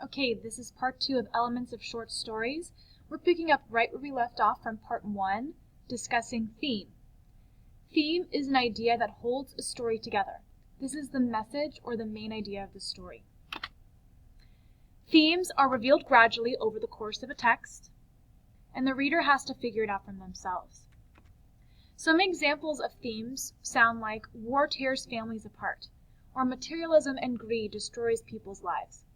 Okay, this is part 2 of Elements of Short Stories. We're picking up right where we left off from part 1, discussing theme. Theme is an idea that holds a story together. This is the message or the main idea of the story. Themes are revealed gradually over the course of a text, and the reader has to figure it out for themselves. Some examples of themes sound like war tears families apart, or materialism and greed destroys people's lives.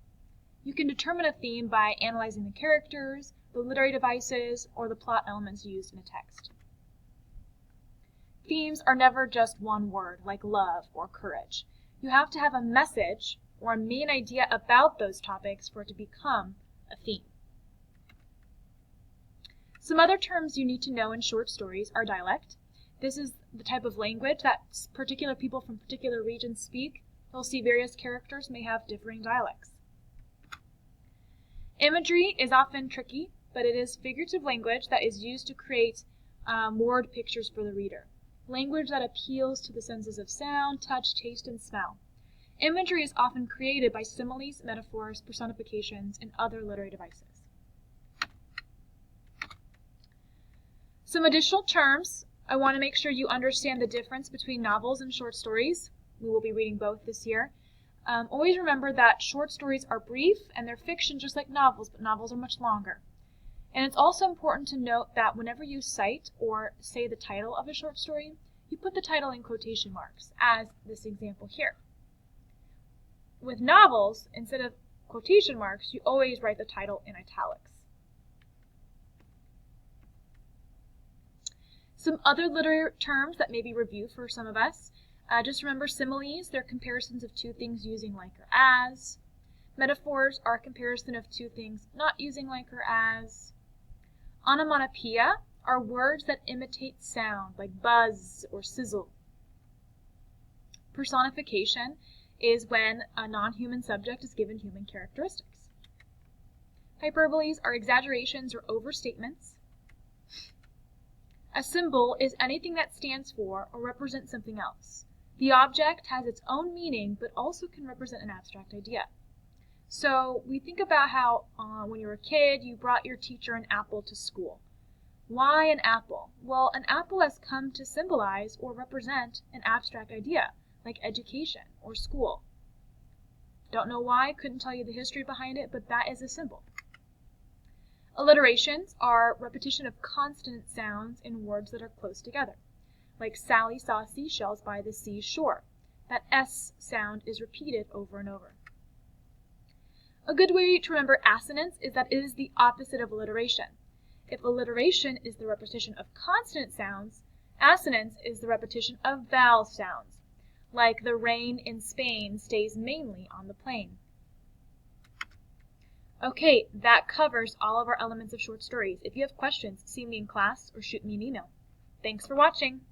You can determine a theme by analyzing the characters, the literary devices, or the plot elements used in a text. Themes are never just one word, like love or courage. You have to have a message or a main idea about those topics for it to become a theme. Some other terms you need to know in short stories are dialect. This is the type of language that particular people from particular regions speak. You'll see various characters may have differing dialects. Imagery is often tricky, but it is figurative language that is used to create word pictures for the reader. Language that appeals to the senses of sound, touch, taste, and smell. Imagery is often created by similes, metaphors, personifications, and other literary devices. Some additional terms. I want to make sure you understand the difference between novels and short stories. We will be reading both this year. Always remember that short stories are brief and they're fiction just like novels, but novels are much longer. And it's also important to note that whenever you cite or say the title of a short story, you put the title in quotation marks, as this example here. With novels, instead of quotation marks, you always write the title in italics. Some other literary terms that may be review for some of us. Just remember similes, they're comparisons of two things using like or as. Metaphors are a comparison of two things not using like or as. Onomatopoeia are words that imitate sound, like buzz or sizzle. Personification is when a non-human subject is given human characteristics. Hyperboles are exaggerations or overstatements. A symbol is anything that stands for or represents something else. The object has its own meaning, but also can represent an abstract idea. So we think about how when you were a kid, you brought your teacher an apple to school. Why an apple? Well, an apple has come to symbolize or represent an abstract idea, like education or school. Don't know why, couldn't tell you the history behind it, but that is a symbol. Alliterations are repetition of consonant sounds in words that are close together. Like Sally saw seashells by the seashore. That S sound is repeated over and over. A good way to remember assonance is that it is the opposite of alliteration. If alliteration is the repetition of consonant sounds, assonance is the repetition of vowel sounds. Like the rain in Spain stays mainly on the plain. Okay, that covers all of our elements of short stories. If you have questions, see me in class or shoot me an email. Thanks for watching.